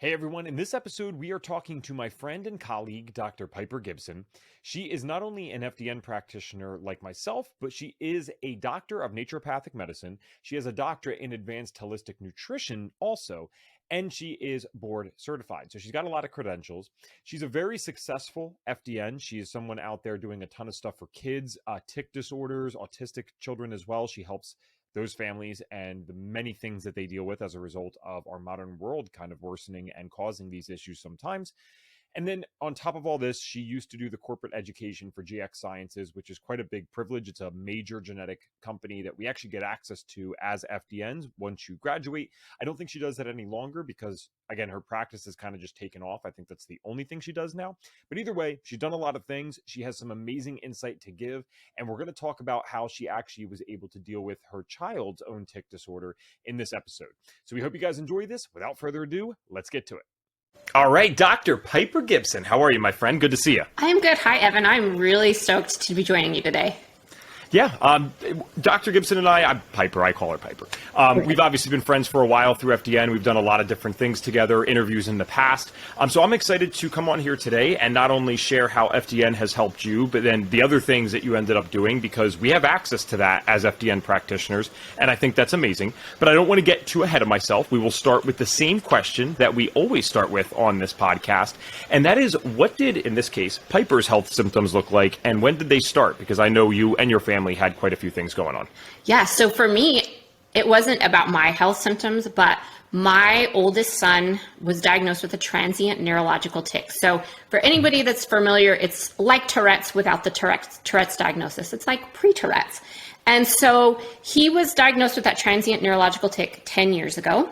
Hey everyone, in this episode we are talking to my friend and colleague, Dr. Piper Gibson. She is not only an FDN practitioner like myself, but she is a doctor of naturopathic medicine. She has a doctorate in advanced holistic nutrition also, and she is board certified. So she's got a lot of credentials. She's a very successful FDN. She is someone out there doing a ton of stuff for kids, tic disorders, autistic children as well. She helps those families and the many things that they deal with as a result of our modern world kind of worsening and causing these issues sometimes. And then on top of all this, she used to do the corporate education for GX Sciences, which is quite a big privilege. It's a major genetic company that we actually get access to as FDNs once you graduate. I don't think she does that any longer because, again, her practice has kind of just taken off. I think that's the only thing she does now. But either way, she's done a lot of things. She has some amazing insight to give. And we're going to talk about how she actually was able to deal with her child's own tic disorder in this episode. So we hope you guys enjoy this. Without further ado, let's get to it. All right, Dr. Piper Gibson, how are you, my friend? Good to see you. I'm good. Hi, Evan. I'm really stoked to be joining you today. Yeah, Dr. Gibson and I call her Piper. We've obviously been friends for a while through FDN. We've done a lot of different things together, interviews in the past. So I'm excited to come on here today and not only share how FDN has helped you, but then the other things that you ended up doing, because we have access to that as FDN practitioners, and I think that's amazing. But I don't want to get too ahead of myself. We will start with the same question that we always start with on this podcast, and that is, what did, in this case, Piper's health symptoms look like, and when did they start? Because I know you and your family had quite a few things going on. Yeah, so for me, it wasn't about my health symptoms, but my oldest son was diagnosed with a transient neurological tic. So for anybody that's familiar, it's like Tourette's without the Tourette's diagnosis. It's like pre-Tourette's. And so he was diagnosed with that transient neurological tic 10 years ago.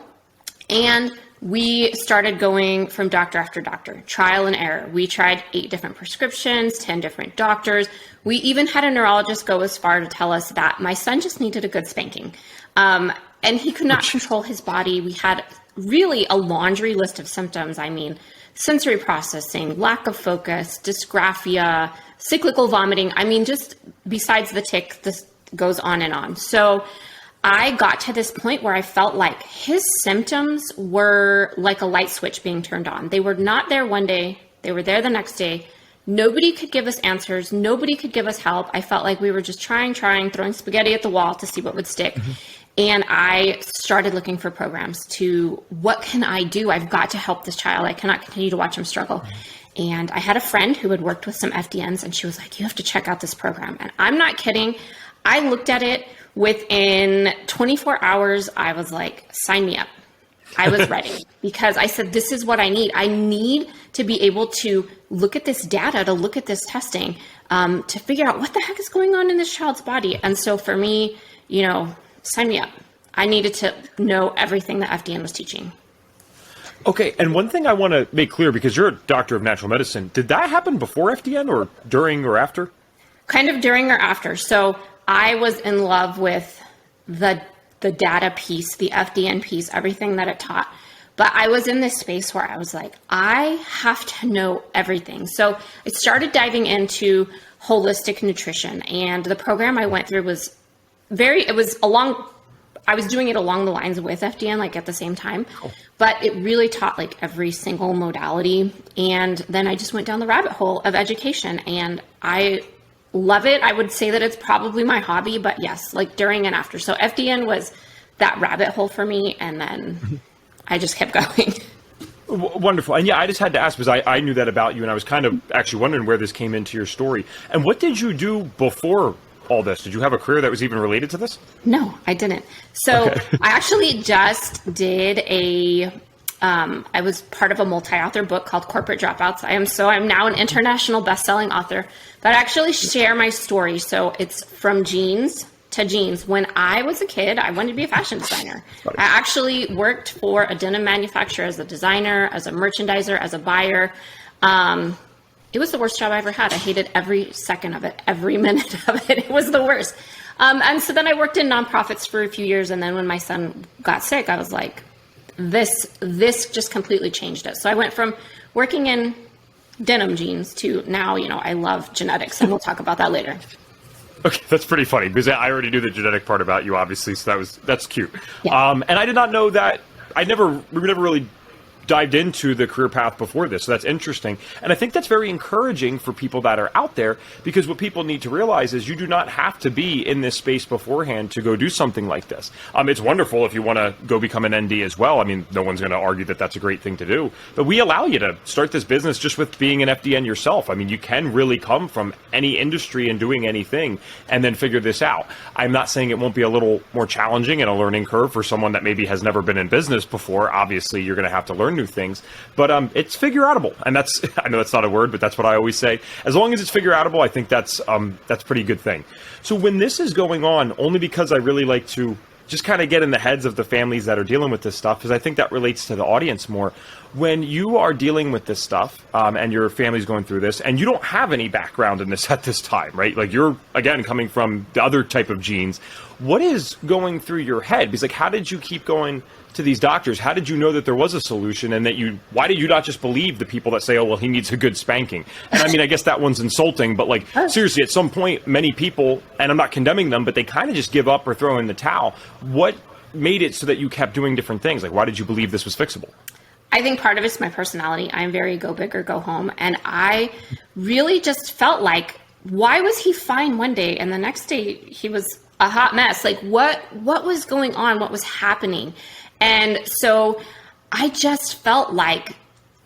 And we started going from doctor after doctor, trial and error. We tried 8 different prescriptions, 10 different doctors. We even had a neurologist go as far to tell us that my son just needed a good spanking. And he could not control his body. We had really a laundry list of symptoms. I mean, sensory processing, lack of focus, dysgraphia, cyclical vomiting. I mean, just besides the tic, this goes on and on. So I got to this point where I felt like his symptoms were like a light switch being turned on. They were not there one day. They were there the next day. Nobody could give us answers. Nobody could give us help. I felt like we were just trying, throwing spaghetti at the wall to see what would stick. Mm-hmm. And I started looking for programs to, what can I do? I've got to help this child. I cannot continue to watch him struggle. Mm-hmm. And I had a friend who had worked with some FDNs, and she was like, you have to check out this program. And I'm not kidding. I looked at it. Within 24 hours, I was like, sign me up. I was ready because I said, this is what I need. I need to be able to look at this data, to look at this testing, to figure out what the heck is going on in this child's body. And so for me, sign me up. I needed to know everything that FDN was teaching. Okay, and one thing I want to make clear, because you're a doctor of natural medicine, did that happen before FDN or during or after? Kind of during or after. So I was in love with the data piece, the FDN piece, everything that it taught. But I was in this space where I was like, I have to know everything. So I started diving into holistic nutrition, and the program I went through was I was doing it along the lines with FDN, like at the same time, but it really taught like every single modality. And then I just went down the rabbit hole of education, and I love it. I would say that it's probably my hobby, but yes, like during and after. So FDN was that rabbit hole for me, and then I just kept going. Wonderful. And yeah, I just had to ask because I knew that about you, and I was kind of actually wondering where this came into your story. And what did you do before all this? Did you have a career that was even related to this? No, I didn't. So okay. I actually just did I was part of a multi-author book called Corporate Dropouts. I'm now an international best-selling author, but I actually share my story. So it's from genes to jeans. When I was a kid, I wanted to be a fashion designer. I actually worked for a denim manufacturer as a designer, as a merchandiser, as a buyer. It was the worst job I ever had. I hated every second of it, every minute of it. It was the worst. And so then I worked in nonprofits for a few years. And then when my son got sick, I was like, this just completely changed it. So I went from working in denim jeans to now, I love genetics, and we'll talk about that later. Okay, that's pretty funny because I already knew the genetic part about you, obviously, so that's cute. Yeah. And I did not know that. We never really dived into the career path before this. So that's interesting. And I think that's very encouraging for people that are out there, because what people need to realize is you do not have to be in this space beforehand to go do something like this. It's wonderful if you want to go become an ND as well. I mean, no one's going to argue that that's a great thing to do, but we allow you to start this business just with being an FDN yourself. I mean, you can really come from any industry and doing anything and then figure this out. I'm not saying it won't be a little more challenging and a learning curve for someone that maybe has never been in business before. Obviously, you're going to have to learn new things, but it's figure outable. And that's, I know that's not a word, but that's what I always say. As long as it's figure outable, I think that's a pretty good thing. So when this is going on, only because I really like to just kind of get in the heads of the families that are dealing with this stuff, because I think that relates to the audience more. When you are dealing with this stuff and your family's going through this and you don't have any background in this at this time, right? Like you're, again, coming from the other type of genes. What is going through your head? Because like, how did you keep going to these doctors? How did you know that there was a solution, and that why did you not just believe the people that say, oh, well, he needs a good spanking? And I mean, I guess that one's insulting, but like, seriously, at some point, many people, and I'm not condemning them, but they kind of just give up or throw in the towel. What made it so that you kept doing different things? Like, why did you believe this was fixable? I think part of it's my personality. I'm very go big or go home. And I really just felt like, why was he fine one day and the next day he was a hot mess? Like what was going on? What was happening? And so I just felt like,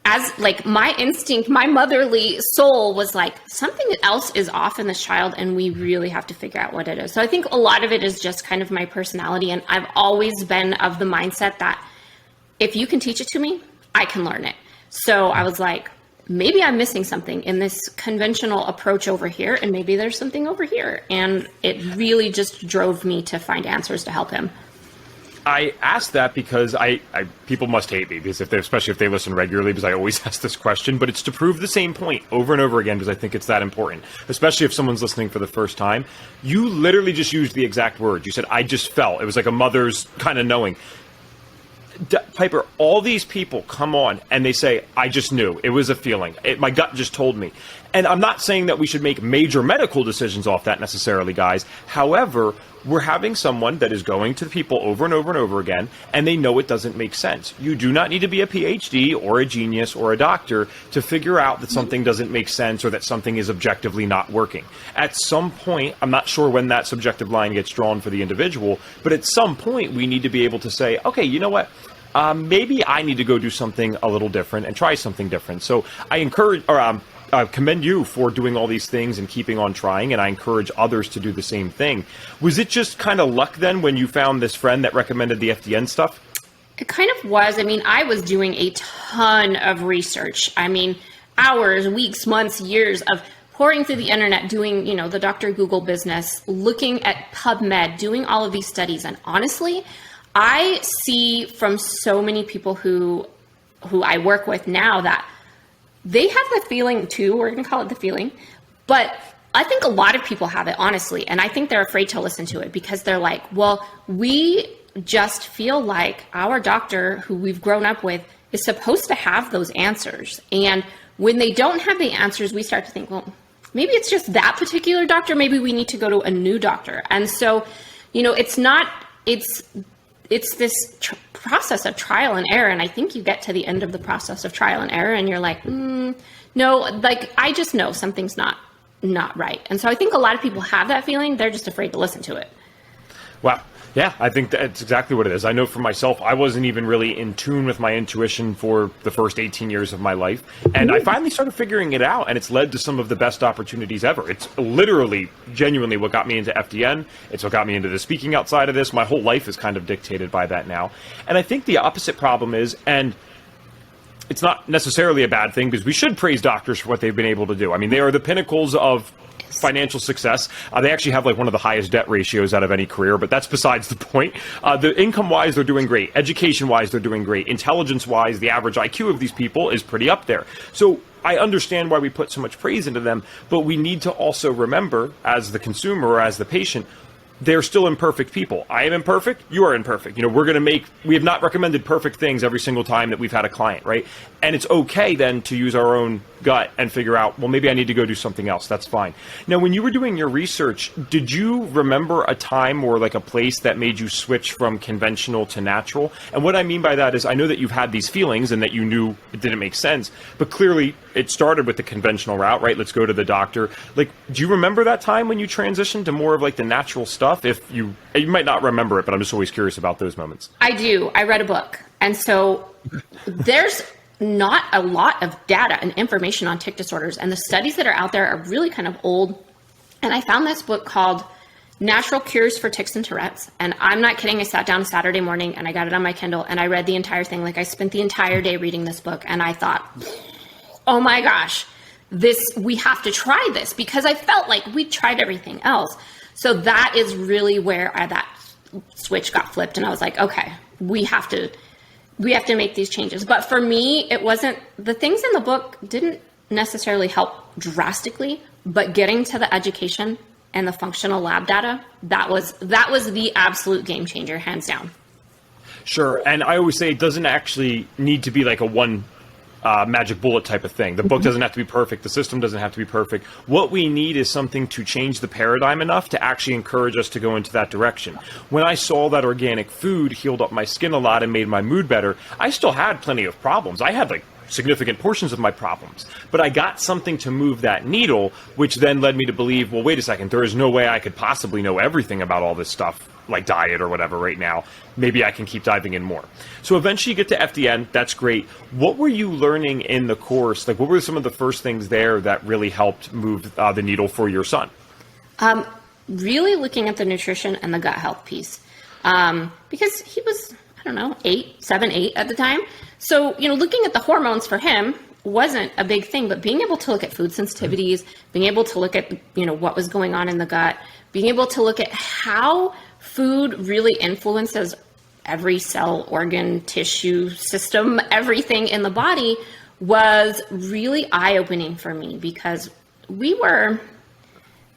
as like my instinct, my motherly soul was like, something else is off in this child and we really have to figure out what it is. So I think a lot of it is just kind of my personality. And I've always been of the mindset that if you can teach it to me, I can learn it. So I was like, maybe I'm missing something in this conventional approach over here, and maybe there's something over here. And it really just drove me to find answers to help him. I asked that because people must hate me, because especially if they listen regularly, because I always ask this question, but it's to prove the same point over and over again, because I think it's that important, especially if someone's listening for the first time. You literally just used the exact word. You said, I just felt. It was like a mother's kind of knowing. Piper, all these people come on and they say, I just knew. It was a feeling. My gut just told me. And I'm not saying that we should make major medical decisions off that necessarily, guys. However, we're having someone that is going to the people over and over and over again, and they know it doesn't make sense. You do not need to be a PhD or a genius or a doctor to figure out that something doesn't make sense or that something is objectively not working. At some point, I'm not sure when that subjective line gets drawn for the individual, but at some point we need to be able to say, okay, you know what? Maybe I need to go do something a little different and try something different. So I encourage, or commend you for doing all these things and keeping on trying, and I encourage others to do the same thing. Was it just kind of luck then when you found this friend that recommended the FDN stuff? It kind of was. I mean, I was doing a ton of research. I mean, hours, weeks, months, years of pouring through the internet, doing, the Dr. Google business, looking at PubMed, doing all of these studies. And honestly, I see from so many people who I work with now that they have the feeling too, we're going to call it the feeling, but I think a lot of people have it, honestly. And I think they're afraid to listen to it because they're like, well, we just feel like our doctor who we've grown up with is supposed to have those answers. And when they don't have the answers, we start to think, well, maybe it's just that particular doctor. Maybe we need to go to a new doctor. And so, it's this process of trial and error. And I think you get to the end of the process of trial and error and you're like, no, like I just know something's not right. And so I think a lot of people have that feeling. They're just afraid to listen to it. Wow. Yeah, I think that's exactly what it is. I know for myself, I wasn't even really in tune with my intuition for the first 18 years of my life. And I finally started figuring it out, and it's led to some of the best opportunities ever. It's literally, genuinely what got me into FDN. It's what got me into the speaking outside of this. My whole life is kind of dictated by that now. And I think the opposite problem is, and it's not necessarily a bad thing, because we should praise doctors for what they've been able to do. I mean, they are the pinnacles of financial success. They actually have like one of the highest debt ratios out of any career, but that's besides the point. The income-wise, they're doing great. Education-wise, they're doing great. Intelligence-wise, the average IQ of these people is pretty up there. So I understand why we put so much praise into them, but we need to also remember, as the consumer or as the patient, they're still imperfect people. I am imperfect. You are imperfect. We have not recommended perfect things every single time that we've had a client, right? And it's okay then to use our own gut and figure out, well, maybe I need to go do something else. That's fine. Now, when you were doing your research, did you remember a time or like a place that made you switch from conventional to natural? And what I mean by that is, I know that you've had these feelings and that you knew it didn't make sense, but clearly it started with the conventional route, right? Let's go to the doctor. Like, do you remember that time when you transitioned to more of like the natural stuff? If you might not remember it, but I'm just always curious about those moments. I do. I read a book. And so there's not a lot of data and information on tic disorders. And the studies that are out there are really kind of old. And I found this book called Natural Cures for Tics and Tourette's. And I'm not kidding. I sat down Saturday morning and I got it on my Kindle and I read the entire thing. Like, I spent the entire day reading this book and I thought, oh my gosh, we have to try this, because I felt like we tried everything else. So that is really where that switch got flipped. And I was like, okay, we have to make these changes. But for me, it wasn't, the things in the book didn't necessarily help drastically, but getting to the education and the functional lab data, that was the absolute game changer, hands down. Sure. And I always say it doesn't actually need to be like a one magic bullet type of thing. The book doesn't have to be perfect. The system doesn't have to be perfect. What we need is something to change the paradigm enough to actually encourage us to go into that direction. When I saw that organic food healed up my skin a lot and made my mood better, I still had plenty of problems. I had like significant portions of my problems, but I got something to move that needle, which then led me to believe, well, wait a second, there is no way I could possibly know everything about all this stuff, like diet or whatever right now. Maybe I can keep diving in more. So eventually you get to FDN. That's great. What were you learning in the course? Like, what were some of the first things there that really helped move the needle for your son? Really looking at the nutrition and the gut health piece, because he was, I don't know, 7, 8 at the time. So, looking at the hormones for him wasn't a big thing, but being able to look at food sensitivities, being able to look at, what was going on in the gut, being able to look at how food really influences every cell, organ, tissue, system, everything in the body was really eye-opening for me, because we were,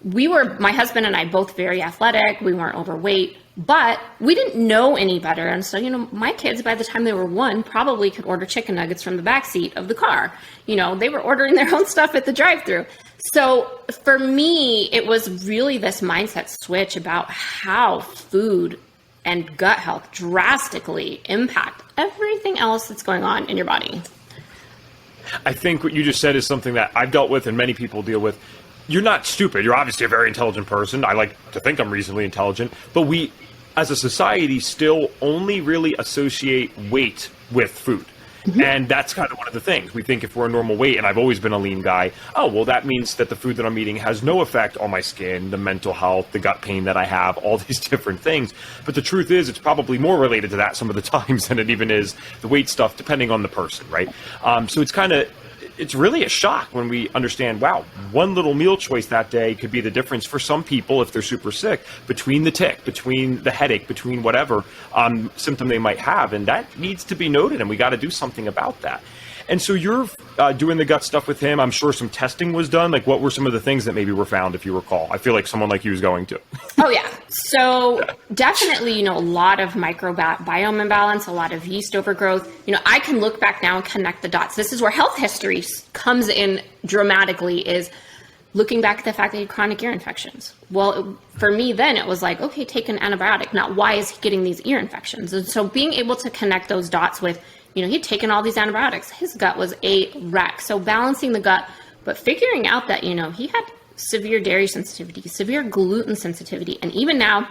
my husband and I, both very athletic. We weren't overweight, but we didn't know any better. And so, my kids, by the time they were 1, probably could order chicken nuggets from the backseat of the car. They were ordering their own stuff at the drive-thru. So for me, it was really this mindset switch about how food and gut health drastically impact everything else that's going on in your body. I think what you just said is something that I've dealt with and many people deal with. You're not stupid. You're obviously a very intelligent person. I like to think I'm reasonably intelligent, but we, as a society, still only really associate weight with food. Mm-hmm. And that's kind of one of the things. We think if we're a normal weight, and I've always been a lean guy, oh, well, that means that the food that I'm eating has no effect on my skin, the mental health, the gut pain that I have, all these different things. But the truth is, it's probably more related to that some of the times than it even is the weight stuff, depending on the person, right? So it's really a shock when we understand, wow, one little meal choice that day could be the difference for some people if they're super sick, between the tic, between the headache, between whatever symptom they might have. And that needs to be noted, and we got to do something about that. And so you're doing the gut stuff with him. I'm sure some testing was done. Like, what were some of the things that maybe were found, if you recall? I feel like someone like you is going to. Oh, yeah. So definitely, a lot of microbiome imbalance, a lot of yeast overgrowth. I can look back now and connect the dots. This is where health history comes in dramatically, is looking back at the fact that he had chronic ear infections. Well, for me then, it was like, okay, take an antibiotic. Now, why is he getting these ear infections? And so being able to connect those dots with, he'd taken all these antibiotics. His gut was a wreck. So balancing the gut, but figuring out that, he had severe dairy sensitivity, severe gluten sensitivity. And even now,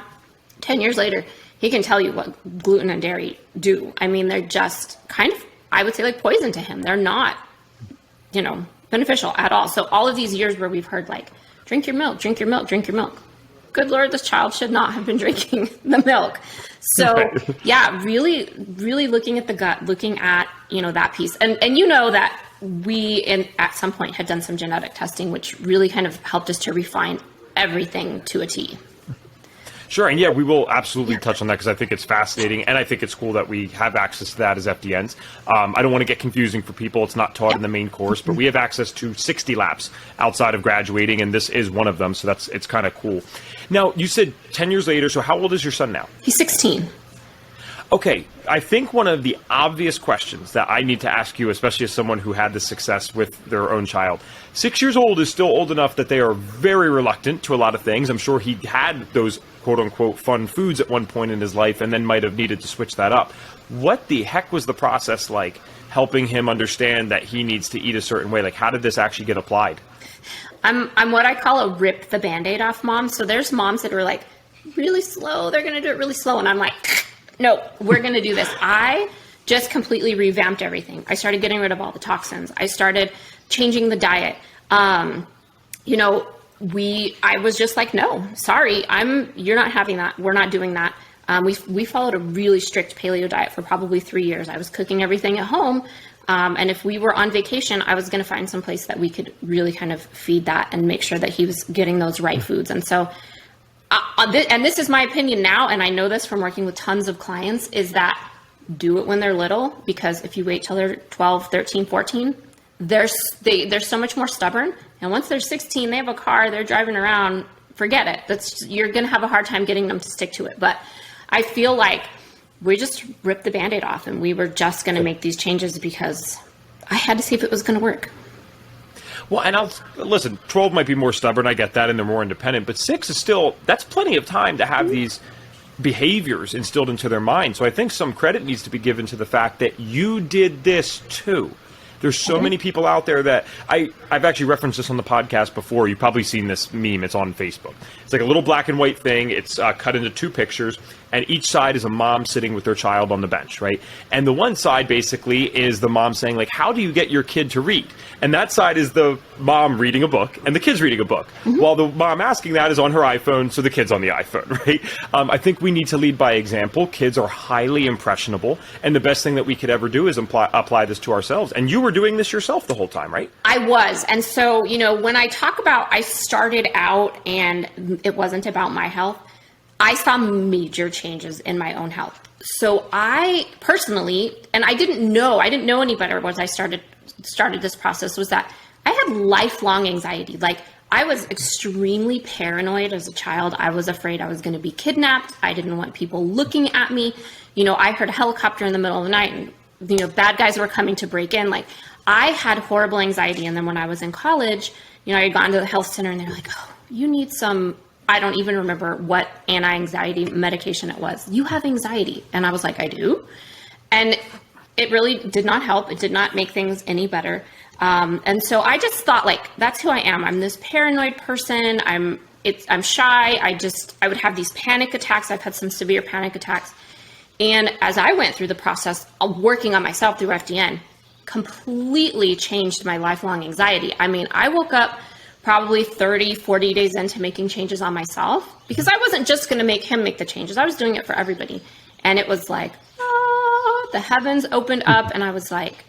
10 years later, he can tell you what gluten and dairy do. I mean, they're just kind of, I would say, like poison to him. They're not, beneficial at all. So all of these years where we've heard like, drink your milk, drink your milk, drink your milk. Good Lord, this child should not have been drinking the milk. So yeah, really, really looking at the gut, looking at, that piece. And that we at some point had done some genetic testing, which really kind of helped us to refine everything to a T. Sure. And yeah, we will absolutely touch on that because I think it's fascinating. And I think it's cool that we have access to that as FDNs. I don't want to get confusing for people. It's not taught in the main course, but we have access to 60 labs outside of graduating. And this is one of them. So it's kind of cool. Now, you said 10 years later. So how old is your son now? He's 16. Okay, I think one of the obvious questions that I need to ask you, especially as someone who had this success with their own child, 6 years old is still old enough that they are very reluctant to a lot of things. I'm sure he had those quote unquote fun foods at one point in his life and then might have needed to switch that up. What the heck was the process like helping him understand that he needs to eat a certain way? Like, how did this actually get applied? I'm what I call a rip the Band-Aid off mom. So there's moms that are like really slow. They're going to do it really slow. And I'm like, no, we're going to do this. I just completely revamped everything. I started getting rid of all the toxins. I started changing the diet. I was just like, no, sorry, you're not having that. We're not doing that. We followed a really strict paleo diet for probably 3 years. I was cooking everything at home. And if we were on vacation, I was going to find some place that we could really kind of feed that and make sure that he was getting those right foods. And so, and this is my opinion now, and I know this from working with tons of clients, is that do it when they're little, because if you wait till they're 12, 13, 14, they're so much more stubborn. And once they're 16, they have a car, they're driving around, forget it. You're going to have a hard time getting them to stick to it. But I feel like we just ripped the Band-Aid off and we were just going to make these changes because I had to see if it was going to work. Well, and listen, 12 might be more stubborn, I get that, and they're more independent, but 6 is still, that's plenty of time to have these behaviors instilled into their mind. So I think some credit needs to be given to the fact that you did this too. There's so many people out there that I've actually referenced this on the podcast before. You've probably seen this meme. It's on Facebook. It's like a little black and white thing. It's cut into 2 pictures, and each side is a mom sitting with their child on the bench, right? And the one side basically is the mom saying, like, how do you get your kid to read? And that side is the mom reading a book and the kid's reading a book. While the mom asking that is on her iPhone, so the kid's on the iPhone, right? I think we need to lead by example. Kids are highly impressionable, and the best thing that we could ever do is apply this to ourselves. And you were doing this yourself the whole time, right? I was. And so, when I talk about I started out and it wasn't about my health, I saw major changes in my own health. So I personally, and I didn't know any better once I started this process, was that I had lifelong anxiety. Like, I was extremely paranoid as a child. I was afraid I was going to be kidnapped. I didn't want people looking at me. I heard a helicopter in the middle of the night and, bad guys were coming to break in. Like, I had horrible anxiety. And then when I was in college, I had gone to the health center and they're like, oh, you need some, I don't even remember what anti-anxiety medication it was. You have anxiety. And I was like, I do. And it really did not help. It did not make things any better. And so I just thought, like, that's who I am. I'm this paranoid person. I'm shy. I would have these panic attacks. I've had some severe panic attacks. And as I went through the process of working on myself through FDN, completely changed my lifelong anxiety. I mean, I woke up probably 30, 40 days into making changes on myself, because I wasn't just going to make him make the changes. I was doing it for everybody. And it was like, the heavens opened up and I was like,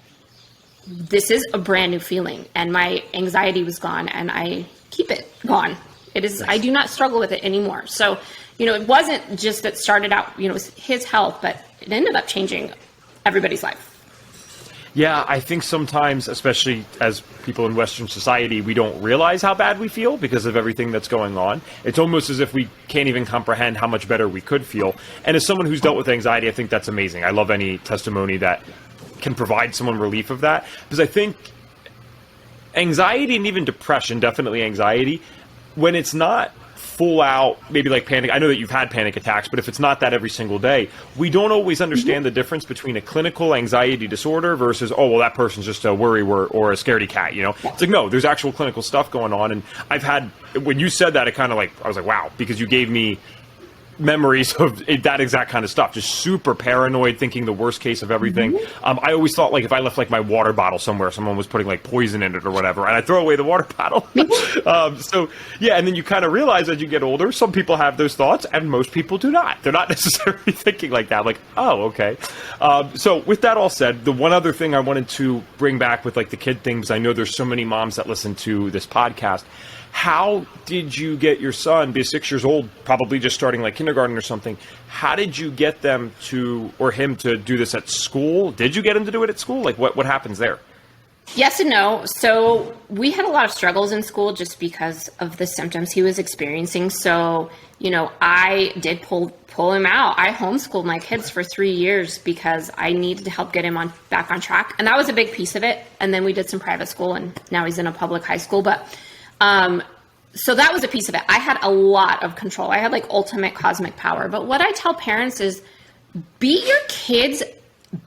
this is a brand new feeling. And my anxiety was gone, and I keep it gone. It is, I do not struggle with it anymore. So, it wasn't just that started out, it was his health, but it ended up changing everybody's life. Yeah, I think sometimes, especially as people in Western society, we don't realize how bad we feel because of everything that's going on. It's almost as if we can't even comprehend how much better we could feel. And as someone who's dealt with anxiety, I think that's amazing. I love any testimony that can provide someone relief of that, because I think anxiety and even depression, definitely anxiety, when it's not full out, maybe like panic. I know that you've had panic attacks, but if it's not that every single day, we don't always understand the difference between a clinical anxiety disorder versus, oh, well, that person's just a worry or a scaredy cat, It's like, no, there's actual clinical stuff going on. And I've had, when you said that, I was like, wow, because you gave me memories of that exact kind of stuff, just super paranoid, thinking the worst case of everything. I always thought, like, if I left like my water bottle somewhere, someone was putting like poison in it or whatever, and I throw away the water bottle. So yeah, and then you kind of realize as you get older, some people have those thoughts and most people do not. They're not necessarily thinking like that, like, oh, okay. So with that all said, the one other thing I wanted to bring back with like the kid thing, because I know there's so many moms that listen to this podcast. How did you get your son, be 6 years old, probably just starting like kindergarten or something? How did you get them to, or him to do this at school? Did you get him to do it at school? Like what happens there? Yes and no. So we had a lot of struggles in school just because of the symptoms he was experiencing. So, I did pull him out. I homeschooled my kids for 3 years because I needed to help get him back on track. And that was a big piece of it. And then we did some private school, and now he's in a public high school. But so that was a piece of it. I had a lot of control. I had like ultimate cosmic power. But what I tell parents is be your kid's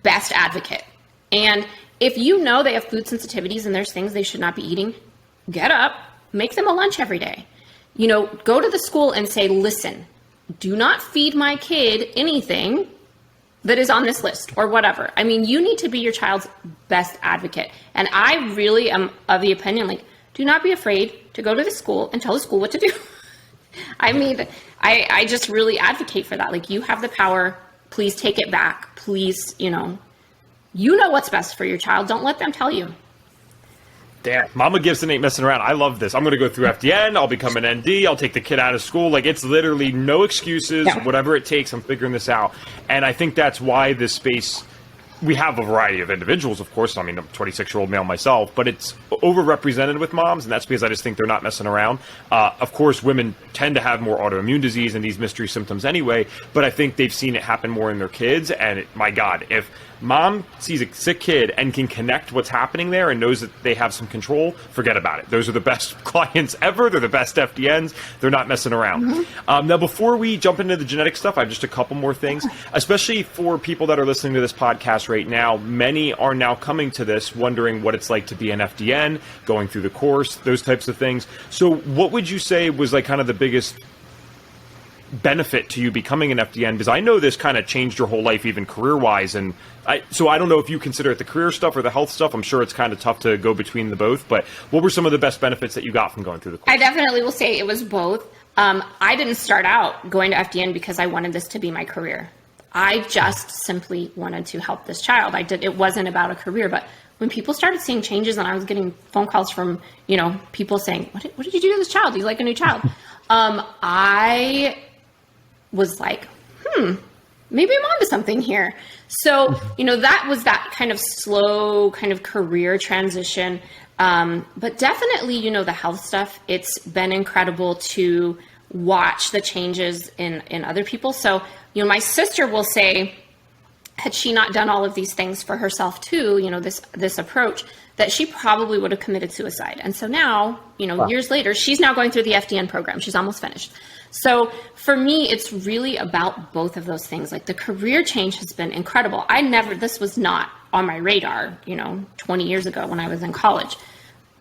best advocate. And if you know they have food sensitivities and there's things they should not be eating, get up, make them a lunch every day. Go to the school and say, listen, do not feed my kid anything that is on this list or whatever. I mean, you need to be your child's best advocate. And I really am of the opinion, like, do not be afraid to go to the school and tell the school what to do. I mean, I just really advocate for that. Like, you have the power. Please take it back. Please, you know what's best for your child. Don't let them tell you. Damn, Mama Gibson ain't messing around. I love this. I'm going to go through FDN. I'll become an ND. I'll take the kid out of school. Like, it's literally no excuses, whatever it takes. I'm figuring this out. And I think that's why this space, we have a variety of individuals, of course. I mean, I'm a 26-year-old male myself, but it's overrepresented with moms, and that's because I just think they're not messing around. Of course, women tend to have more autoimmune disease and these mystery symptoms anyway, but I think they've seen it happen more in their kids. And my God, if mom sees a sick kid and can connect what's happening there and knows that they have some control, forget about it. Those are the best clients ever. They're the best FDNs. They're not messing around. Mm-hmm. Now, before we jump into the genetic stuff, I have just a couple more things, especially for people that are listening to this podcast right now. Many are now coming to this wondering what it's like to be an FDN, going through the course, those types of things. So what would you say was like kind of the biggest benefit to you becoming an FDN? Because I know this kind of changed your whole life, even career-wise. And so I don't know if you consider it the career stuff or the health stuff. I'm sure it's kind of tough to go between the both. But what were some of the best benefits that you got from going through the course? I definitely will say it was both. I didn't start out going to FDN because I wanted this to be my career. I just simply wanted to help this child. It wasn't about a career. But when people started seeing changes and I was getting phone calls from, people saying, what did you do to this child? Do you like a new child? I was like, maybe I'm onto something here. So, that was that kind of slow kind of career transition. But definitely, the health stuff, it's been incredible to watch the changes in other people. So, my sister will say, had she not done all of these things for herself too, this approach, that she probably would have committed suicide. And so now, years later, she's now going through the FDN program. She's almost finished. So for me, it's really about both of those things. Like, the career change has been incredible. This was not on my radar, 20 years ago when I was in college,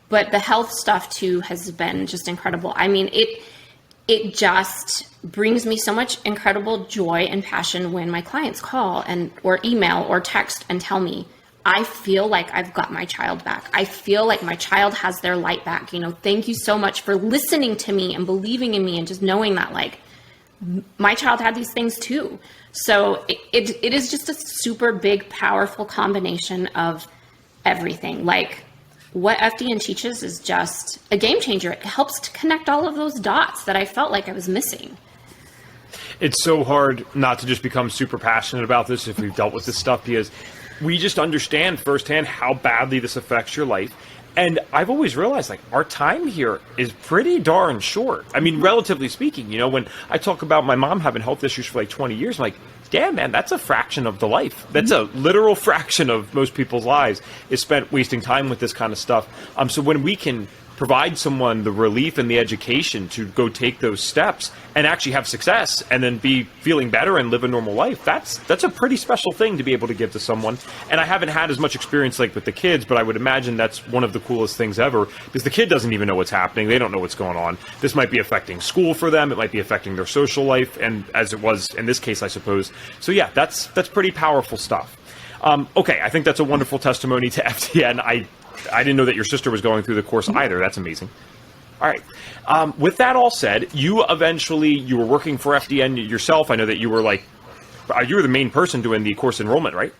but the health stuff too has been just incredible. I mean, it just brings me so much incredible joy and passion when my clients call or email or text and tell me, I feel like I've got my child back. I feel like my child has their light back. Thank you so much for listening to me and believing in me and just knowing that, like, my child had these things too. So it is just a super big, powerful combination of everything. Like, what FDN teaches is just a game changer. It helps to connect all of those dots that I felt like I was missing. It's so hard not to just become super passionate about this if we've dealt with this stuff, because we just understand firsthand how badly this affects your life. And I've always realized, like, our time here is pretty darn short. I mean, relatively speaking, when I talk about my mom having health issues for like 20 years, I'm like, damn, man, that's a fraction of the life. That's a literal fraction of most people's lives is spent wasting time with this kind of stuff. So when we can provide someone the relief and the education to go take those steps and actually have success and then be feeling better and live a normal life, that's a pretty special thing to be able to give to someone. And I haven't had as much experience like with the kids, but I would imagine that's one of the coolest things ever, because the kid doesn't even know what's happening. They don't know what's going on. This might be affecting school for them. It might be affecting their social life, and as it was in this case, I suppose. So yeah, that's pretty powerful stuff. Okay, I think that's a wonderful testimony to FDN. I didn't know that your sister was going through the course either. That's amazing. All right. With that all said, you were working for FDN yourself. I know that you were you were the main person doing the course enrollment, right?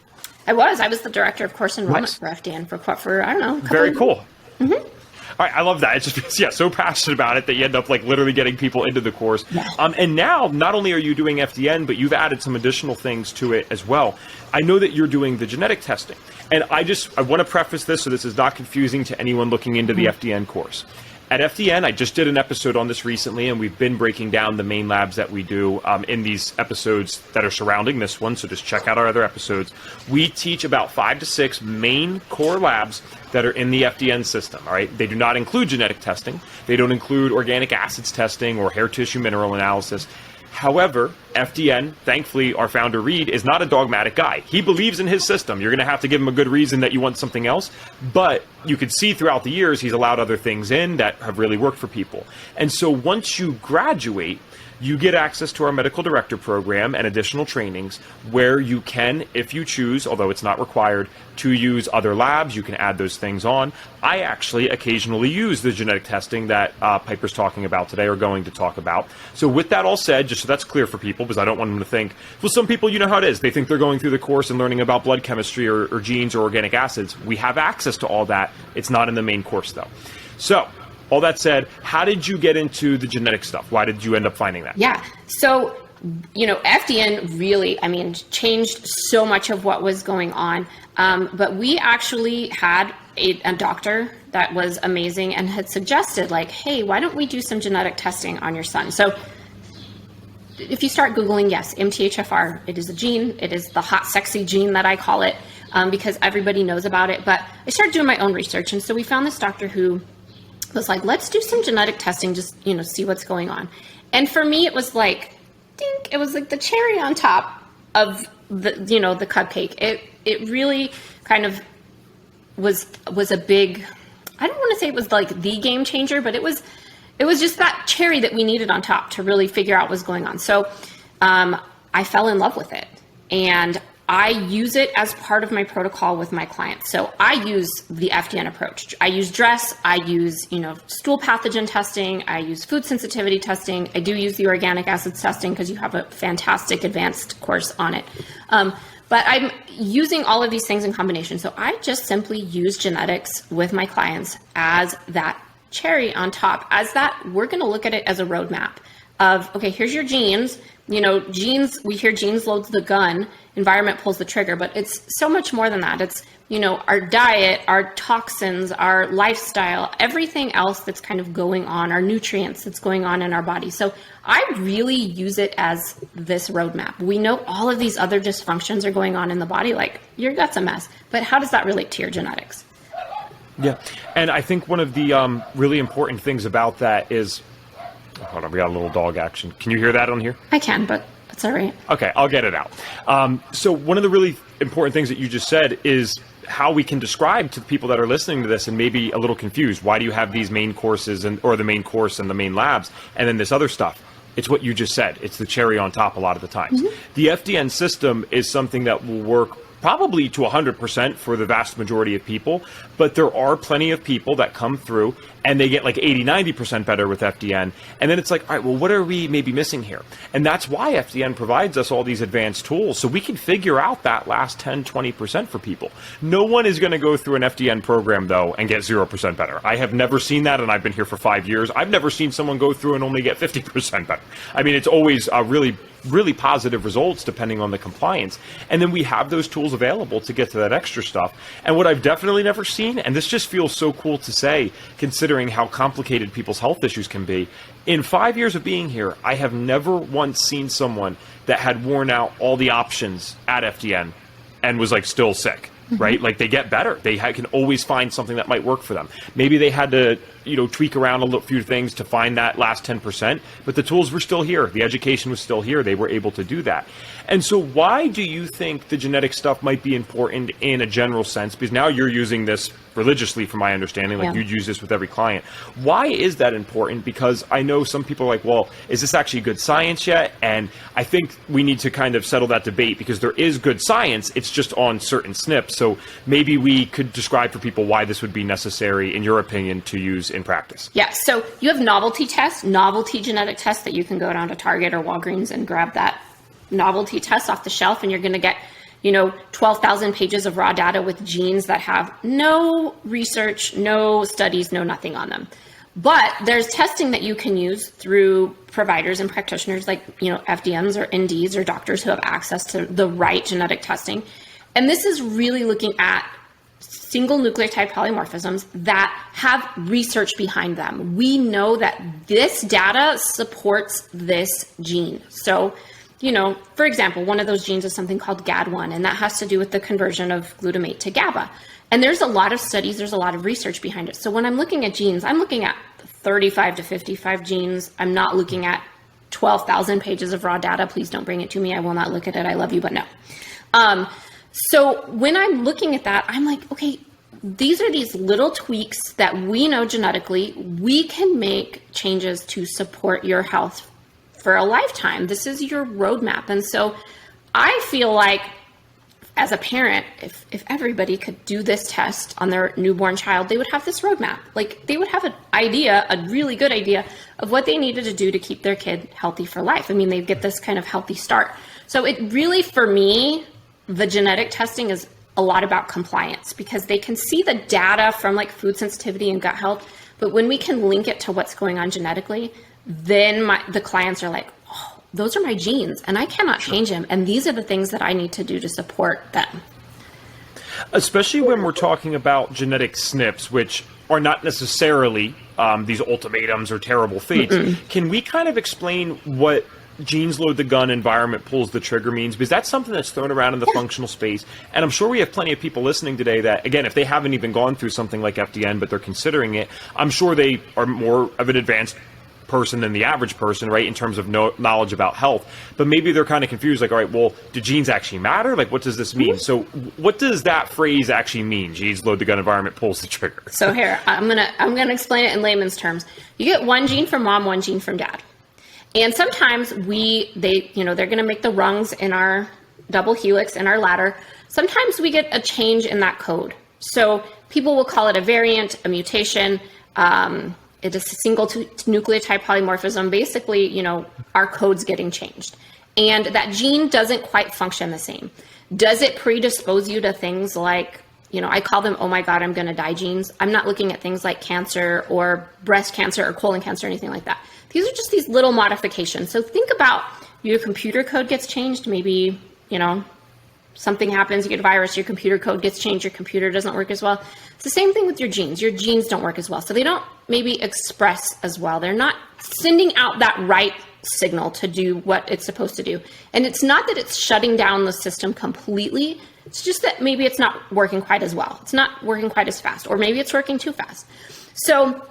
I was the director of course enrollment for FDN for I don't know. Very cool. Mm-hmm. All right, I love that. It's just, yeah, so passionate about it that you end up like literally getting people into the course. Yeah. And now, not only are you doing FDN, but you've added some additional things to it as well. I know that you're doing the genetic testing. And I want to preface this so this is not confusing to anyone looking into the FDN course. At FDN, I just did an episode on this recently, and we've been breaking down the main labs that we do in these episodes that are surrounding this one, so just check out our other episodes. We teach about 5 to 6 main core labs that are in the FDN system, all right? They do not include genetic testing. They don't include organic acids testing or hair tissue mineral analysis. However, FDN, thankfully, our founder, Reed, is not a dogmatic guy. He believes in his system. You're going to have to give him a good reason that you want something else. But you could see throughout the years, he's allowed other things in that have really worked for people. And so once you graduate, you get access to our medical director program and additional trainings where you can, if you choose, although it's not required, to use other labs. You can add those things on. I actually occasionally use the genetic testing that Piper's talking about today or going to talk about. So with that all said, just so that's clear for people, because I don't want them to think, well, some people, you know how it is. They think they're going through the course and learning about blood chemistry or genes or organic acids. We have access to all that. It's not in the main course, though. So all that said, how did you get into the genetic stuff? Why did you end up finding that? Yeah. So, FDN really, changed so much of what was going on. But we actually had a doctor that was amazing and had suggested like, hey, why don't we do some genetic testing on your son? So if you start Googling, yes, MTHFR, it is a gene. It is the hot, sexy gene that I call it because everybody knows about it. But I started doing my own research. And so we found this doctor who was like, let's do some genetic testing, just, see what's going on. And for me, it was like, dink, it was like the cherry on top of the cupcake. It really kind of was a big, I don't want to say it was like the game changer, but it was just that cherry that we needed on top to really figure out what's going on. So I fell in love with it, and I use it as part of my protocol with my clients. So I use the FDN approach. I use DRESS, I use, stool pathogen testing, I use food sensitivity testing. I do use the organic acids testing because you have a fantastic advanced course on it. But I'm using all of these things in combination. So I just simply use genetics with my clients as that cherry on top, as that we're going to look at it as a roadmap of, okay, here's your genes. Genes, we hear genes loads the gun, environment pulls the trigger, but it's so much more than that. It's, our diet, our toxins, our lifestyle, everything else that's kind of going on, our nutrients that's going on in our body. So I really use it as this roadmap. We know all of these other dysfunctions are going on in the body, like your gut's a mess, but how does that relate to your genetics? Yeah, and I think one of the really important things about that is, hold on, we got a little dog action. Can you hear that on here? I can, but it's all right. Okay, I'll get it out. So one of the really important things that you just said is how we can describe to the people that are listening to this and maybe a little confused. Why do you have these main courses or the main course and the main labs and then this other stuff? It's what you just said. It's the cherry on top a lot of the times. Mm-hmm. The FDN system is something that will work probably to 100% for the vast majority of people, but there are plenty of people that come through and they get like 80-90% better with FDN, and then it's like, all right, well, what are we maybe missing here? And that's why FDN provides us all these advanced tools, so we can figure out that last 10-20% for people. No one is going to go through an FDN program, though, and get 0% better. I have never seen that, and I've been here for 5 years. I've never seen someone go through and only get 50% better. I mean, it's always really positive results depending on the compliance. And then we have those tools available to get to that extra stuff. And what I've definitely never seen, and this just feels so cool to say, considering how complicated people's health issues can be, in 5 years of being here, I have never once seen someone that had worn out all the options at FDN and was like still sick. Right? Like they get better. They can always find something that might work for them. Maybe they had to, tweak around a few things to find that last 10%, but the tools were still here. The education was still here. They were able to do that. And so why do you think the genetic stuff might be important in a general sense? Because now you're using this religiously, from my understanding, like you'd use this with every client. Why is that important? Because I know some people are like, well, is this actually good science yet? And I think we need to kind of settle that debate because there is good science. It's just on certain SNPs. So maybe we could describe for people why this would be necessary, in your opinion, to use in practice. Yeah. So you have novelty tests, novelty genetic tests that you can go down to Target or Walgreens and grab that novelty test off the shelf, and you're going to get 12,000 pages of raw data with genes that have no research, no studies, no nothing on them. But there's testing that you can use through providers and practitioners like, FDNs or NDs or doctors who have access to the right genetic testing. And this is really looking at single nucleotide polymorphisms that have research behind them. We know that this data supports this gene. So, for example, one of those genes is something called GAD1, and that has to do with the conversion of glutamate to GABA. And there's a lot of studies, there's a lot of research behind it. So when I'm looking at genes, I'm looking at 35 to 55 genes. I'm not looking at 12,000 pages of raw data. Please don't bring it to me. I will not look at it. I love you, but no. So when I'm looking at that, I'm like, okay, these are these little tweaks that we know genetically we can make changes to support your health for a lifetime. This is your roadmap. And so I feel like as a parent, if everybody could do this test on their newborn child, they would have this roadmap. Like they would have an idea, a really good idea of what they needed to do to keep their kid healthy for life. I mean, they get this kind of healthy start. So it really, for me, the genetic testing is a lot about compliance because they can see the data from like food sensitivity and gut health. But when we can link it to what's going on genetically, then the clients are like, oh, those are my genes and I cannot change them. And these are the things that I need to do to support them. Especially when we're talking about genetic SNPs, which are not necessarily these ultimatums or terrible fates. Can we kind of explain what genes load the gun, environment pulls the trigger means? Because that's something that's thrown around in the functional space. And I'm sure we have plenty of people listening today that, again, if they haven't even gone through something like FDN, but they're considering it, I'm sure they are more of an advanced person than the average person, right, in terms of knowledge about health. But maybe they're kind of confused, like, all right, well, do genes actually matter? Like, what does this mean? So what does that phrase actually mean? Genes load the gun, environment pulls the trigger. So here, I'm gonna explain it in layman's terms. You get one gene from mom, one gene from dad. And sometimes they're going to make the rungs in our double helix in our ladder. Sometimes we get a change in that code. So people will call it a variant, a mutation. It is a single nucleotide polymorphism. Basically, our code's getting changed. And that gene doesn't quite function the same. Does it predispose you to things like, I call them, oh my God, I'm going to die genes. I'm not looking at things like cancer or breast cancer or colon cancer or anything like that. These are just these little modifications. So think about your computer code gets changed. Maybe, something happens, you get a virus, your computer code gets changed, your computer doesn't work as well. It's the same thing with your genes. Your genes don't work as well. So they don't maybe express as well. They're not sending out that right signal to do what it's supposed to do. And it's not that it's shutting down the system completely. It's just that maybe it's not working quite as well. It's not working quite as fast, or maybe it's working too fast. So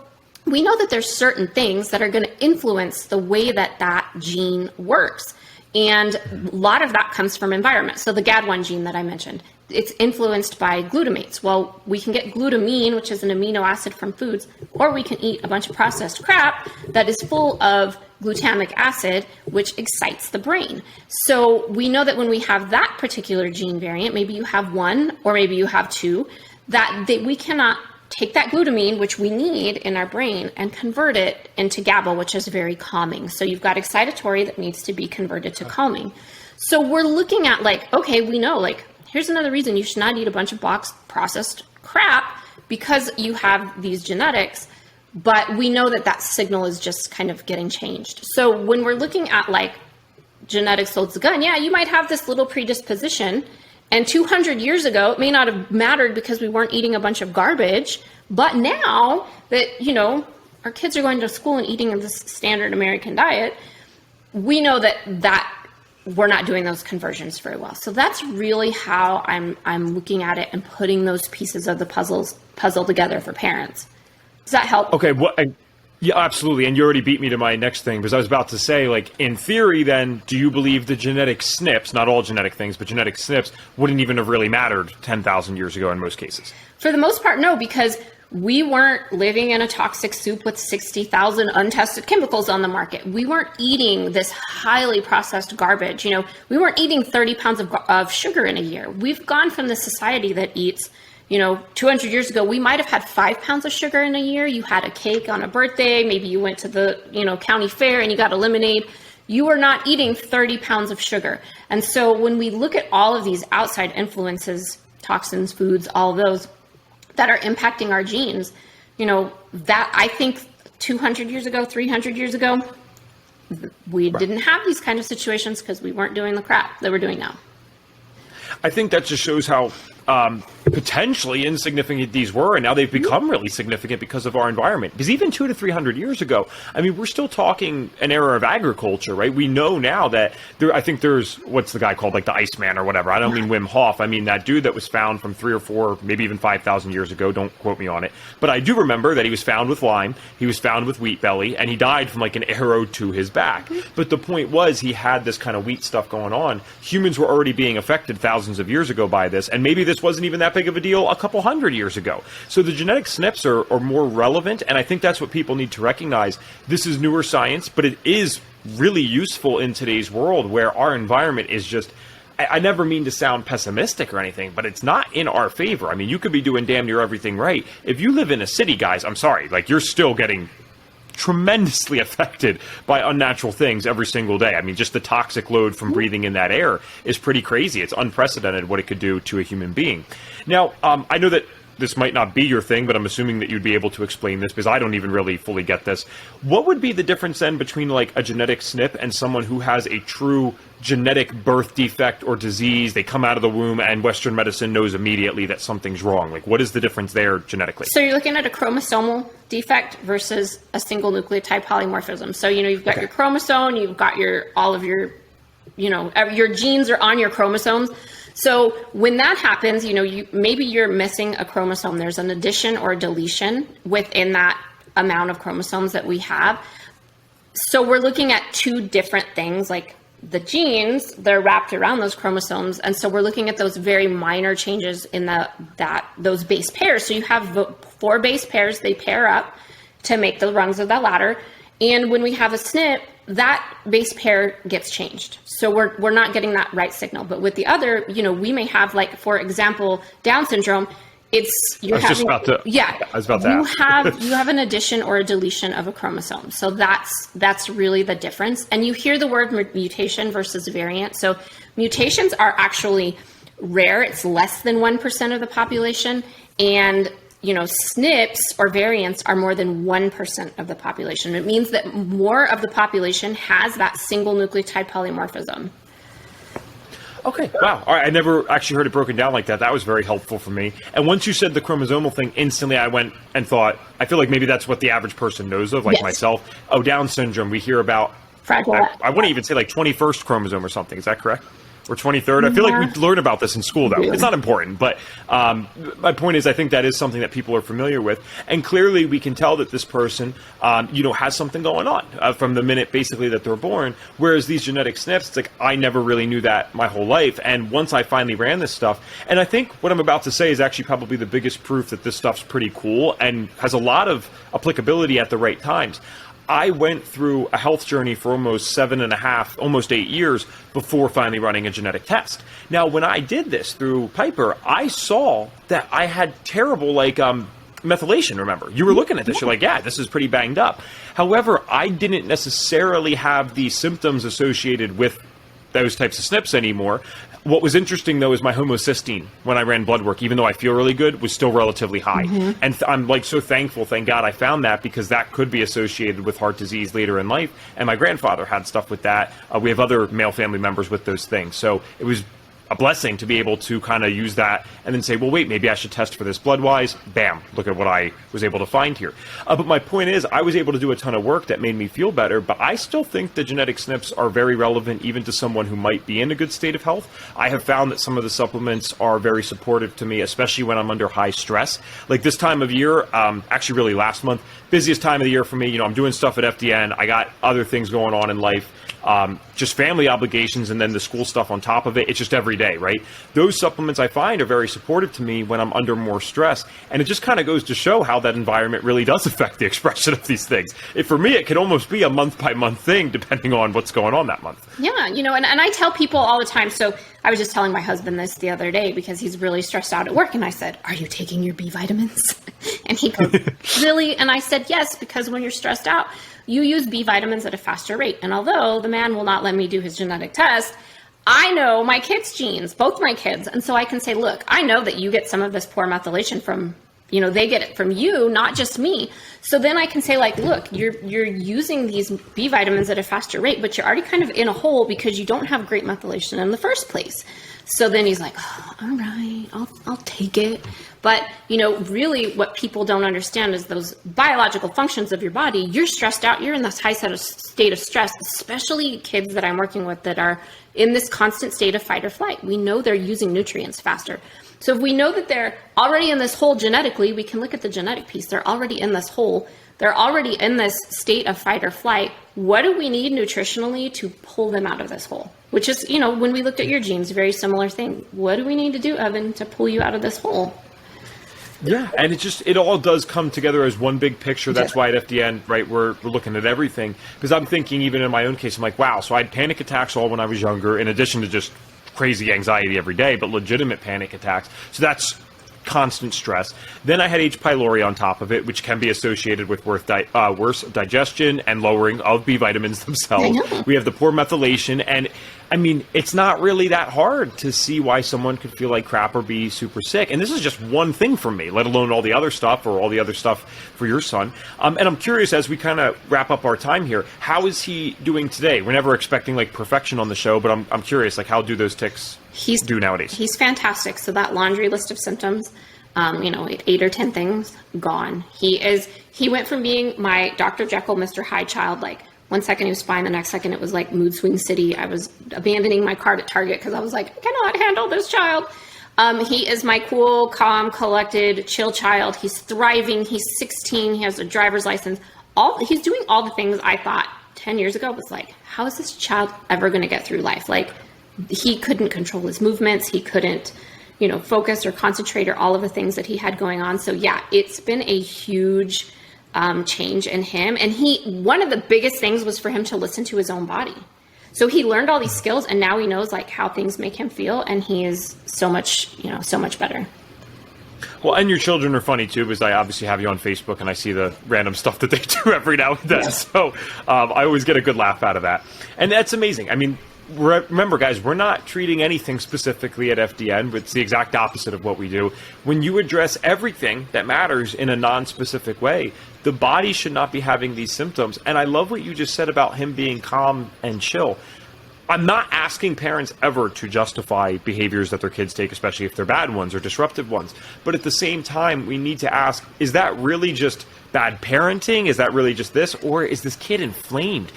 we know that there's certain things that are going to influence the way that gene works. And a lot of that comes from environment. So the GAD1 gene that I mentioned, it's influenced by glutamates. Well, we can get glutamine, which is an amino acid from foods, or we can eat a bunch of processed crap that is full of glutamic acid, which excites the brain. So we know that when we have that particular gene variant, maybe you have one or maybe you have two, that we cannot take that glutamine, which we need in our brain, and convert it into GABA, which is very calming. So you've got excitatory that needs to be converted to calming. So we're looking at okay, we know here's another reason you should not eat a bunch of box processed crap because you have these genetics, but we know that signal is just kind of getting changed. So when we're looking at genetics holds the gun, yeah, you might have this little predisposition. And 200 years ago, it may not have mattered because we weren't eating a bunch of garbage. But now that, our kids are going to school and eating this standard American diet, we know that we're not doing those conversions very well. So that's really how I'm looking at it and putting those pieces of the puzzle together for parents. Does that help? Okay. Yeah, absolutely. And you already beat me to my next thing, because I was about to say, in theory, then, do you believe the genetic SNPs, not all genetic things, but genetic SNPs, wouldn't even have really mattered 10,000 years ago in most cases? For the most part, no, because we weren't living in a toxic soup with 60,000 untested chemicals on the market. We weren't eating this highly processed garbage. We weren't eating 30 pounds of sugar in a year. We've gone from the society that eats 200 years ago, we might have had 5 pounds of sugar in a year. You had a cake on a birthday. Maybe you went to the, county fair and you got a lemonade. you are not eating 30 pounds of sugar. And so when we look at all of these outside influences, toxins, foods, all of those that are impacting our genes, that I think 200 years ago, 300 years ago, we didn't have these kind of situations because we weren't doing the crap that we're doing now. I think that just shows how potentially insignificant these were, and now they've become really significant because of our environment. Because even 200 to 300 years ago, I mean, we're still talking an era of agriculture, right? We know now that I think there's, what's the guy called, like the Iceman or whatever. I don't mean Wim Hof. I mean that dude that was found from 3 or 4, maybe even 5,000 years ago. Don't quote me on it. But I do remember that he was found with Lyme, he was found with wheat belly, and he died from like an arrow to his back. But the point was, he had this kind of wheat stuff going on. Humans were already being affected thousands of years ago by this, and maybe this wasn't even that big of a deal a couple hundred years ago. So the genetic SNPs are more relevant, and I think that's what people need to recognize. This is newer science, but it is really useful in today's world where our environment is just, I never mean to sound pessimistic or anything, but it's not in our favor. I mean, you could be doing damn near everything right. If you live in a city, guys, I'm sorry, like you're still getting tremendously affected by unnatural things every single day. I mean, just the toxic load from breathing in that air is pretty crazy. It's unprecedented what it could do to a human being. Now, I know that this might not be your thing, but I'm assuming that you'd be able to explain this because I don't even really fully get this. What would be the difference then between like a genetic SNP and someone who has a true genetic birth defect or disease? They come out of the womb and Western medicine knows immediately that something's wrong. Like, what is the difference there genetically? So you're looking at a chromosomal defect versus a single nucleotide polymorphism. So, you've got your chromosome, you've got all of your genes are on your chromosomes. So when that happens, maybe you're missing a chromosome. There's an addition or a deletion within that amount of chromosomes that we have. So we're looking at two different things, like the genes, they're wrapped around those chromosomes. And so we're looking at those very minor changes in those base pairs. So you have 4 base pairs, they pair up to make the rungs of that ladder. And when we have a SNP, that base pair gets changed. So we're not getting that right signal. But with the other, we may have, like, for example, Down syndrome, you have an addition or a deletion of a chromosome. So that's really the difference. And you hear the word mutation versus variant. So mutations are actually rare. It's less than 1% of the population. And SNPs or variants are more than 1% of the population. It means that more of the population has that single nucleotide polymorphism. Okay, wow. All right, I never actually heard it broken down like that. That was very helpful for me. And once you said the chromosomal thing, instantly I went and thought, I feel like maybe that's what the average person knows of, like myself. Oh, Down syndrome, we hear about, I wouldn't even say like 21st chromosome or something. Is that correct? Or 23rd? I feel like we learned about this in school, though. It's not important, but my point is I think that is something that people are familiar with. And clearly we can tell that this person, has something going on from the minute basically that they're born. Whereas these genetic SNPs, it's like I never really knew that my whole life. And once I finally ran this stuff, and I think what I'm about to say is actually probably the biggest proof that this stuff's pretty cool and has a lot of applicability at the right times. I went through a health journey for almost 7.5, almost 8 years before finally running a genetic test. Now, when I did this through Piper, I saw that I had terrible, methylation, remember? You were looking at this, you're like, yeah, this is pretty banged up. However, I didn't necessarily have the symptoms associated with those types of SNPs anymore. What was interesting, though, is my homocysteine, when I ran blood work, even though I feel really good, was still relatively high. And I'm so thankful, thank God I found that, because that could be associated with heart disease later in life. And my grandfather had stuff with that. We have other male family members with those things. So it was a blessing to be able to kind of use that and then say, well, wait, maybe I should test for this blood-wise. Bam, look at what I was able to find here. But my point is, I was able to do a ton of work that made me feel better, but I still think the genetic SNPs are very relevant even to someone who might be in a good state of health. I have found that some of the supplements are very supportive to me, especially when I'm under high stress. Like this time of year, actually really last month, busiest time of the year for me. I'm doing stuff at FDN. I got other things going on in life. Just family obligations and then the school stuff on top of it. It's just every day, right? Those supplements I find are very supportive to me when I'm under more stress. And it just kind of goes to show how that environment really does affect the expression of these things. For me, it can almost be a month by month thing depending on what's going on that month. Yeah, and I tell people all the time. So I was just telling my husband this the other day because he's really stressed out at work. And I said, are you taking your B vitamins? And he goes, really? And I said, yes, because when you're stressed out, you use B vitamins at a faster rate. And although the man will not let me do his genetic test, I know my kids' genes, both my kids. And so I can say, look, I know that you get some of this poor methylation from, they get it from you, not just me. So then I can say, like, look, you're using these B vitamins at a faster rate, but you're already kind of in a hole because you don't have great methylation in the first place. So then he's like, oh, all right, I'll take it. But, really what people don't understand is those biological functions of your body. You're stressed out. You're in this high state of stress, especially kids that I'm working with that are in this constant state of fight or flight. We know they're using nutrients faster. So if we know that they're already in this hole genetically, we can look at the genetic piece. They're already in this hole. They're already in this state of fight or flight. What do we need nutritionally to pull them out of this hole? Which is, when we looked at your genes, very similar thing. What do we need to do, Evan, to pull you out of this hole? Yeah, and it all does come together as one big picture. That's why at FDN, right, we're looking at everything. Because I'm thinking, even in my own case, I'm like, wow, so I had panic attacks all when I was younger, in addition to just crazy anxiety every day, but legitimate panic attacks. So that's constant stress. Then I had H. pylori on top of it, which can be associated with worse digestion and lowering of B vitamins themselves. We have the poor methylation, and I mean, it's not really that hard to see why someone could feel like crap or be super sick. And this is just one thing for me, let alone all the other stuff or all the other stuff for your son. And I'm curious, as we kind of wrap up our time here, how is he doing today? We're never expecting like perfection on the show, but I'm curious, like, how do those tics do nowadays? He's fantastic. So that laundry list of symptoms, 8 or 10 things gone. He went from being my Dr. Jekyll, Mr. Hyde child, like, one second he was fine, the next second it was like mood swing city. I was abandoning my cart at Target because I was like, I cannot handle this child. He is my cool, calm, collected, chill child. He's thriving. He's 16. He has a driver's license. He's doing all the things I thought 10 years ago was like, how is this child ever going to get through life? Like, he couldn't control his movements. He couldn't, focus or concentrate or all of the things that he had going on. So yeah, it's been a huge change in him. And one of the biggest things was for him to listen to his own body. So he learned all these skills, and now he knows like how things make him feel, and he is so much better. Well, and your children are funny too, because I obviously have you on Facebook and I see the random stuff that they do every now and then. Yeah. So I always get a good laugh out of that. And that's amazing. I mean, remember, guys, we're not treating anything specifically at FDN, but it's the exact opposite of what we do. When you address everything that matters in a non-specific way, the body should not be having these symptoms. And I love what you just said about him being calm and chill. I'm not asking parents ever to justify behaviors that their kids take, especially if they're bad ones or disruptive ones. But at the same time, we need to ask, is that really just bad parenting? Is that really just this? Or is this kid inflamed?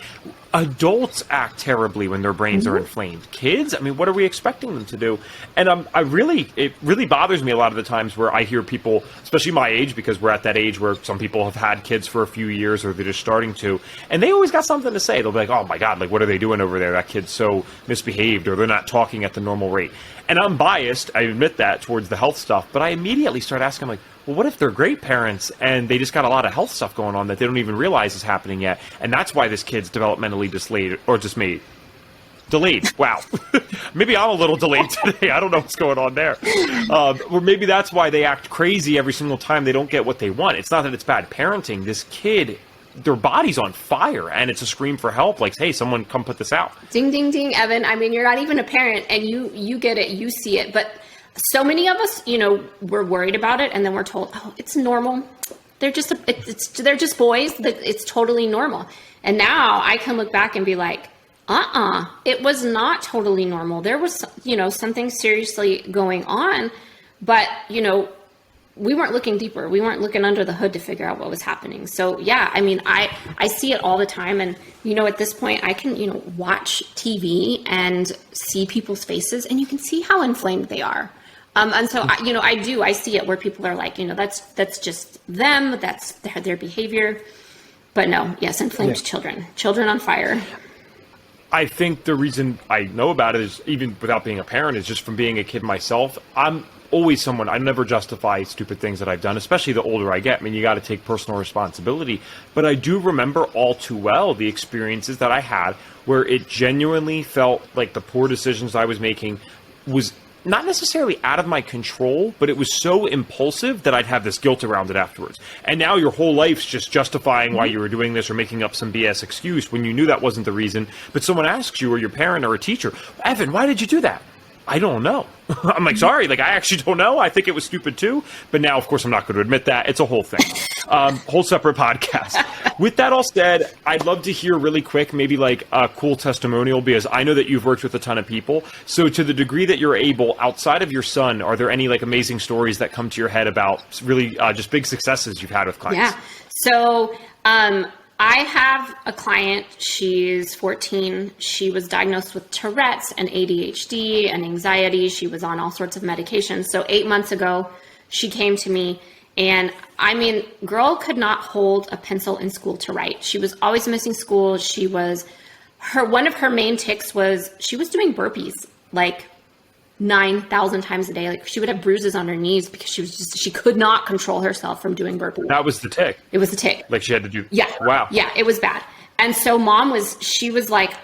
Adults act terribly when their brains are inflamed. Kids, I mean, what are we expecting them to do? And it really bothers me a lot of the times where I hear people, especially my age, because we're at that age where some people have had kids for a few years or they're just starting to, and they always got something to say. They'll be like, oh my God, like, what are they doing over there? That kid's so misbehaved, or they're not talking at the normal rate. And I'm biased, I admit that, towards the health stuff, but I immediately start asking, like, well, what if they're great parents and they just got a lot of health stuff going on that they don't even realize is happening yet? And that's why this kid's developmentally delayed. Wow. Maybe I'm a little delayed today. I don't know what's going on there. Or maybe that's why they act crazy every single time they don't get what they want. It's not that it's bad parenting. This kid, their body's on fire, and it's a scream for help. Like, hey, someone come put this out. Ding, ding, ding, Evan. I mean, you're not even a parent, and you get it. You see it. But so many of us, we're worried about it, and then we're told, oh, it's normal. They're just boys. It's totally normal. And now I can look back and be like, it was not totally normal. There was, something seriously going on, but, we weren't looking deeper. We weren't looking under the hood to figure out what was happening. So yeah, I mean, I see it all the time. And, at this point I can, watch TV and see people's faces, and you can see how inflamed they are. And so, I see it where people are like, that's just them. That's their behavior. But no, yes, inflamed children on fire. I think the reason I know about it is, even without being a parent, is just from being a kid myself. I'm always someone, I never justify stupid things that I've done, especially the older I get. I mean, you got to take personal responsibility. But I do remember all too well the experiences that I had where it genuinely felt like the poor decisions I was making was not necessarily out of my control, but it was so impulsive that I'd have this guilt around it afterwards. And now your whole life's just justifying why you were doing this or making up some BS excuse when you knew that wasn't the reason. But someone asks you, or your parent or a teacher, Evan, why did you do that? I don't know. I'm like, sorry, like, I actually don't know. I think it was stupid too. But now, of course, I'm not going to admit that. It's a whole thing. Whole separate podcast. With that all said, I'd love to hear really quick, maybe like a cool testimonial, because I know that you've worked with a ton of people. So to the degree that you're able, outside of your son, are there any like amazing stories that come to your head about really just big successes you've had with clients? Yeah. So, I have a client, she's 14. She was diagnosed with Tourette's and ADHD and anxiety. She was on all sorts of medications. So 8 months ago, she came to me, and I mean, girl could not hold a pencil in school to write. She was always missing school. One of her main tics was she was doing burpees like 9,000 times a day. Like, she would have bruises on her knees because she could not control herself from doing burpees. That was the tic. It was the tic. Like, she had to do. Yeah. Wow. Yeah, it was bad. And so mom was like,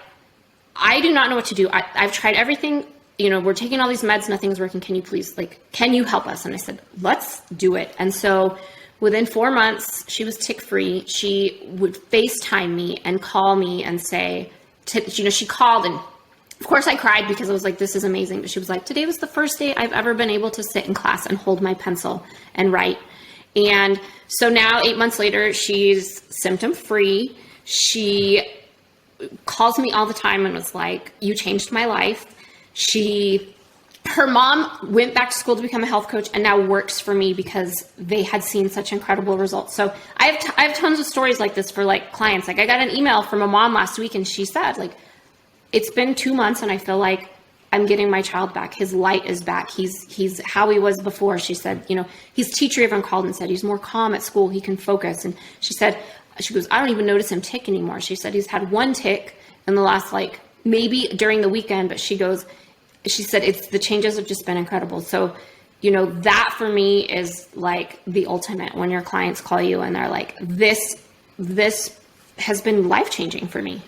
I do not know what to do. I've tried everything. You know, we're taking all these meds. Nothing's working. Can you help us? And I said, let's do it. And so within 4 months, she was tick free. She would FaceTime me and call me and say, she called, and of course I cried because I was like, this is amazing. But she was like, today was the first day I've ever been able to sit in class and hold my pencil and write. And so now 8 months later, she's symptom free. She calls me all the time and was like, you changed my life. Her mom went back to school to become a health coach and now works for me because they had seen such incredible results. So I have tons of stories like this for like clients. Like, I got an email from a mom last week, and she said, like, it's been 2 months and I feel like I'm getting my child back. His light is back. He's how he was before. She said, his teacher even called and said, he's more calm at school. He can focus. And she goes, I don't even notice him tick anymore. She said, he's had one tick in the last, like, maybe during the weekend, but she said, the changes have just been incredible. So, that for me is like the ultimate, when your clients call you and they're like, this has been life-changing for me.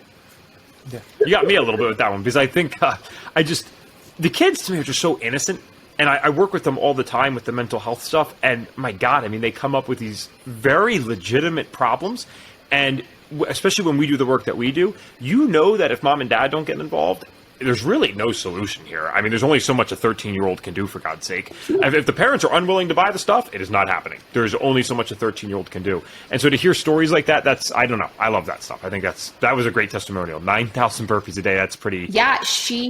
Yeah. You got me a little bit with that one, because I think the kids to me are just so innocent, and I work with them all the time with the mental health stuff, and my God, I mean, they come up with these very legitimate problems, and especially when we do the work that we do, that if mom and dad don't get involved, there's really no solution here. I mean, there's only so much a 13-year-old can do, for God's sake. If the parents are unwilling to buy the stuff, it is not happening. There's only so much a 13-year-old can do. And so to hear stories like that, I don't know. I love that stuff. I think that was a great testimonial. 9,000 burpees a day. That's pretty. Yeah,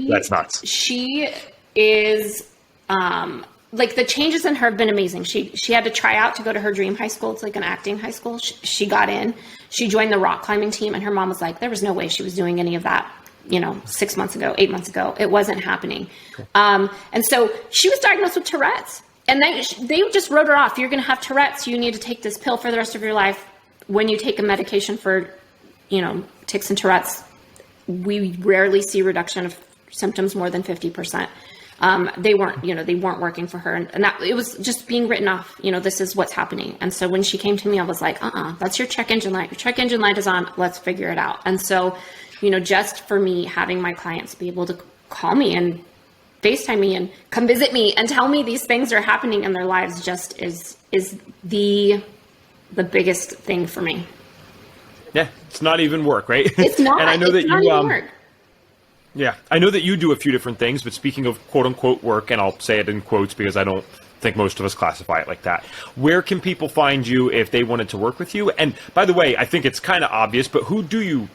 that's nuts. She is, like, the changes in her have been amazing. She had to try out to go to her dream high school. It's like an acting high school. She got in. She joined the rock climbing team, and her mom was like, there was no way she was doing any of that. 6 months ago, 8 months ago, it wasn't happening. Okay. And so she was diagnosed with Tourette's, and they just wrote her off. You're going to have Tourette's. You need to take this pill for the rest of your life. When you take a medication for, tics and Tourette's, we rarely see reduction of symptoms more than 50%. They weren't working for her. And that, it was just being written off, this is what's happening. And so when she came to me, I was like, that's your check engine light. Your check engine light is on. Let's figure it out. And so, just for me, having my clients be able to call me and FaceTime me and come visit me and tell me these things are happening in their lives just is the biggest thing for me. Yeah, it's not even work, right? It's not. And I know that you work. Yeah, I know that you do a few different things, but speaking of quote unquote work, and I'll say it in quotes because I don't think most of us classify it like that. Where can people find you if they wanted to work with you? And by the way, I think it's kind of obvious, but who do you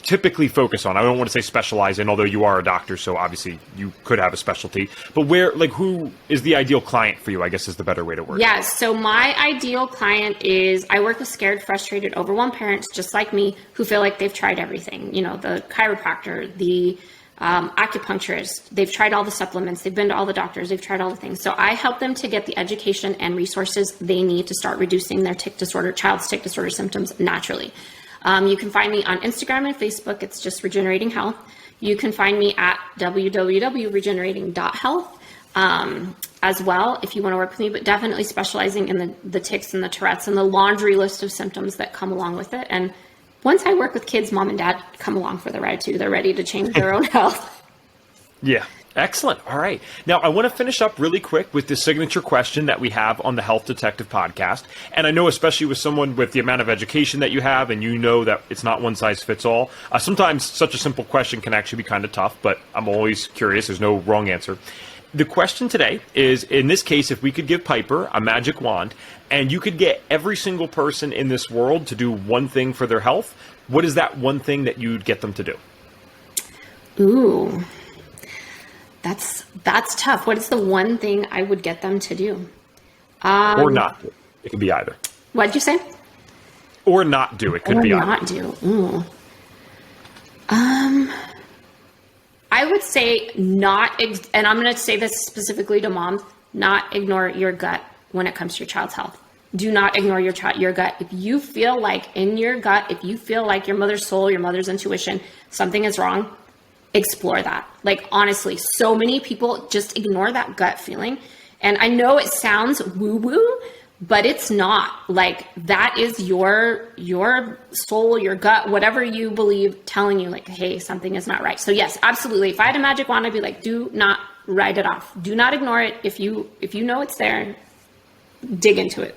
typically focus on? I don't want to say specialize in, although you are a doctor, so obviously you could have a specialty, but who is the ideal client for you, I guess, is the better way to work. Yeah, so my ideal client is, I work with scared, frustrated, overwhelmed parents just like me who feel like they've tried everything. The chiropractor, the acupuncturist, they've tried all the supplements, they've been to all the doctors, they've tried all the things. So I help them to get the education and resources they need to start reducing their child's tic disorder symptoms naturally. You can find me on Instagram and Facebook. It's just Regenerating Health. You can find me at www.regenerating.health as well if you want to work with me, but definitely specializing in the tics and the Tourette's and the laundry list of symptoms that come along with it. And once I work with kids, mom and dad come along for the ride too. They're ready to change their own health. Yeah. Excellent. All right. Now, I want to finish up really quick with the signature question that we have on the Health Detective podcast. And I know, especially with someone with the amount of education that you have, and you know that it's not one size fits all, sometimes such a simple question can actually be kind of tough, but I'm always curious. There's no wrong answer. The question today is, in this case, if we could give Piper a magic wand and you could get every single person in this world to do one thing for their health, what is that one thing that you'd get them to do? Ooh. That's tough. What is the one thing I would get them to do? Or not do. It could be either. What did you say? Or not do. It could be either. Or not do. Ooh. I would say and I'm going to say this specifically to moms, not ignore your gut when it comes to your child's health. Do not ignore your gut. If you feel like in your gut, if you feel like your mother's soul, your mother's intuition, something is wrong, explore that. Like, honestly, so many people just ignore that gut feeling. And I know it sounds woo-woo, but it's not. Like, that is your soul, your gut, whatever you believe, telling you like, hey, something is not right. So yes, absolutely. If I had a magic wand, I'd be like, do not write it off. Do not ignore it. If you know it's there, dig into it.